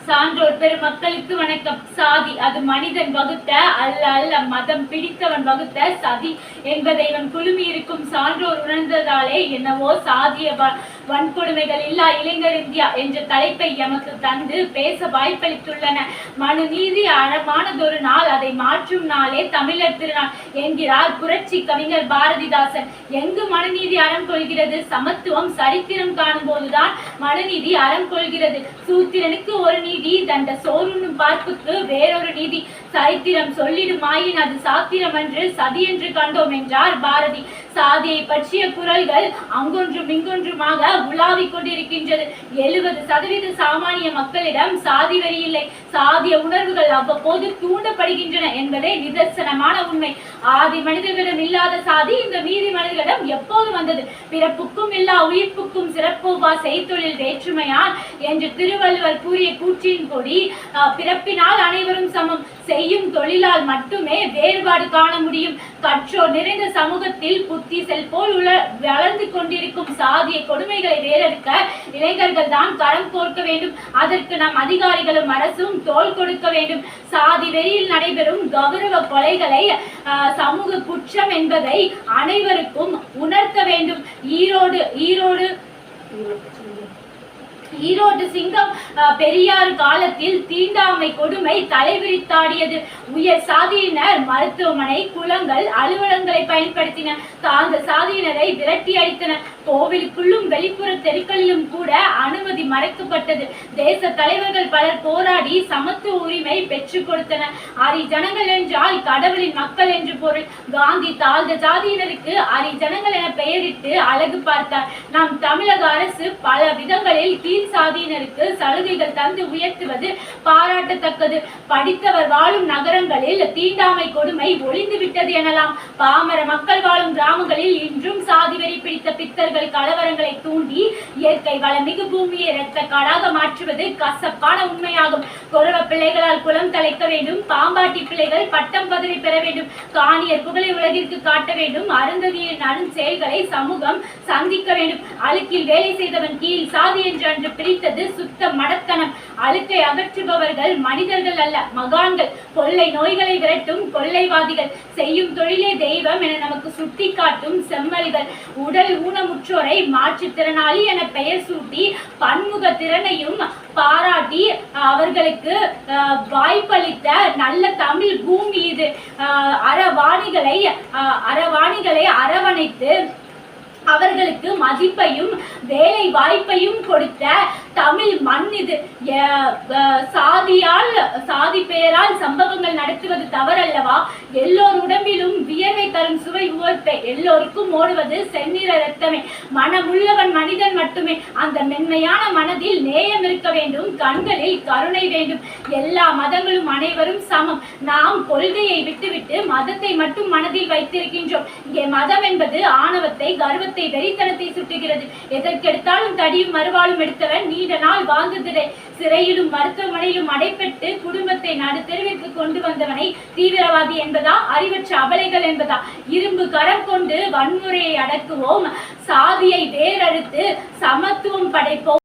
சான்றோர் பெருமக்களுக்கு வணக்கம். சாதி அது மனிதன் வகுத்த அல்ல மதம் பிடித்தவன் வகுத்த சதி என்பதை இவன் குழுமி இருக்கும் சான்றோர் உணர்ந்ததாலே என்னவோ சாதிய வன்கொடுமைகள் இல்லா இளைஞர் இந்தியா என்ற தலைப்பை எமக்கு தந்து பேச வாய்ப்பளித்துள்ளன. மனு நீதி அறமானதொரு நாள், அதை மாற்றும் நாளே தமிழர் திருநாள் என்கிறார் புரட்சி கவிஞர் பாரதிதாசன். எங்கு மனுநீதி அறம் கொள்கிறது? சமத்துவம் சரித்திரம் காணும் போதுதான் மனுநீதி அறம் கொள்கிறது. சூத்திரனுக்கு ஒரு நீதி, தண்ட சோறுண்ணும் பார்ப்புக்கு வேறொரு நீதி. சரித்திரம் சொல்லிடுமாயின் அது சாத்திரம் என்று சதி என்று கண்டோம் என்றார் பாரதி. சாதியை பற்றிய குரல்கள் அங்கொன்றும் இங்கொன்றுமாக உலாவிக் கொண்டிருக்கின்றது. 70% சாமானிய மக்களிடம் சாதி வெறி இல்லை. சாதிய உணர்வுகள் அவ்வப்போது தூண்டப்படுகின்றன என்பதே நிதர்சனமான உண்மை. ஆதி மனிதர்களிடம் இல்லாத சாதி இந்த மீதி மனிதர்களிடம் எப்போது வந்தது? பிறப்புக்கும் இல்லா உயிர்ப்புக்கும் சிறப்புவா செய்தொழில் வேற்றுமையான் என்று திருவள்ளுவர் கூறிய கூற்றின் கொடி, பிறப்பினால் அனைவரும் சமம், செய்யும் தொழிலால் மட்டுமே வேறுபாடு காண முடியும். கற்றோர் நிறைந்த சமூகத்தில் புத்தி செல்போல் வளர்ந்து கொண்டிருக்கும் சாதிய கொடுமைகளை வேறறுக்க இளைஞர்கள் தான் கரம் கோர்க்க வேண்டும். அதற்கு நம் அதிகாரிகளும் அரசும் தோள் கொடுக்க வேண்டும். சாதி வெறியில் நடைபெறும் கௌரவ கொலைகளை சமூக குற்றம் என்பதை அனைவருக்கும் உணர்த்த வேண்டும். ஈரோடு சிங்கம் பெரியார் காலத்தில் தீண்டாமை கொடுமை தலைவிரித்தாடியது. உயர் சாதியினர் மருத்துவமனை, குளங்கள், அலுவலகங்களை பயன்படுத்தின. தாழ்ந்த சாதியினரை விரட்டி அடித்தனர். கோவிலுக்குள்ளும் வெளிப்புற தெருக்களிலும் கூட அனுமதி மறைக்கப்பட்டது. தேச தலைவர்கள் பலர் போராடி சமத்துவ உரிமை பெற்றுக் கொடுத்தனர். அரிஜனங்கள் என்றால் கடவுளின் மக்கள் என்று பொருள். காந்தி தாழ்ந்த ஜாதியினருக்கு அரிஜனங்கள் என பெயரிட்டு அழகு பார்த்தார். நம் தமிழக அரசு பல விதங்களில் கீழ் சாதியினருக்கு சலுகைகள் தந்து உயர்த்துவது பாராட்டத்தக்கது. படித்தவர் வாழும் நகரங்களில் தீண்டாமை கொடுமை ஒளிந்து விட்டது எனலாம். பாமர மக்கள் வாழும் கிராமங்களில் இன்றும் சாதி வெறி பிடித்த பித்தர்கள் கலவரங்களை தூண்டி இயற்கை வளமிகு பூமியை இரத்த காடாக மாற்றுவது கசப்பான உண்மையாகும். குறவ பிள்ளைகளால் குலம் தலைக்க வேண்டும். பாம்பாட்டி பிள்ளைகள் பட்டம் பதவி பெற வேண்டும். காணியர் புகழை உலகிற்கு காட்ட வேண்டும். அருந்ததியின் அரும் செயல்களை சமூகம் சந்திக்க வேண்டும். அழுக்கில் வேலை செய்தவன் கீழ் சாதி என்று அன்று பிரித்தது சுத்த மடத்தனம். அழுக்கை அகற்றுபவர்கள் மனிதர்கள் அல்ல, மகான்கள். கொள்ளை நோய்களை விரட்டும் கொள்ளைவாதிகள். செய்யும் தொழிலே தெய்வம் என நமக்கு சுட்டி காட்டும் செம்மல்கள். உடல் ஊனமுற்றோரை மாற்றுத்திறனாளி என பெயர் சூட்டி பன்முக திறனையும் பாராட்டி அவர்களுக்கு வாய்ப்பளித்த நல்ல தமிழ் பூமி இது. அறவாணிகளை அரவணைத்து அவர்களுக்கு மதிப்பையும் வேலை வாய்ப்பையும் கொடுத்த தமிழ் மண் இது. சாதி பெயரால் சம்பவங்கள் நடத்துவது தவறல்லவா? எல்லோர் உடம்பிலும் வியர்வை தரும் சுவை உவர்ப்பை. எல்லோருக்கும் ஓடுவது செந்நிற ரத்தமே. மனமுள்ளவன் மனிதன் மட்டுமே. அந்த மென்மையான மனதில் நேயம் இருக்க வேண்டும். கண்களில் கருணை வேண்டும். எல்லா மதங்களும் அனைவரும் சமம். நாம் கொள்கையை விட்டுவிட்டு மதத்தை மட்டும் மனதில் வைத்திருக்கின்றோம். இங்கே மதம் என்பது ஆணவத்தை, கர்வத்தை, வெறித்தனத்தை சுட்டுகிறது. எதற்கெடுத்தாலும் தடியும் மறுவாளும் எடுத்தவன் நீண்ட நாள் வாழ்ந்ததில்லை. சிறையிலும் மருத்துவமனையிலும் அடைபட்டு குடும்பத்தை நடு தெருவிற்கு கொண்டு வந்தவனை தீவிரவாதி என்பதா, அறிவற்ற அபலைகள் என்பதா? இரும்பு கரம் கொண்டு வன்முறையை அடக்குவோம். சாதியை வேறறுத்து சமத்துவம் படைப்போம்.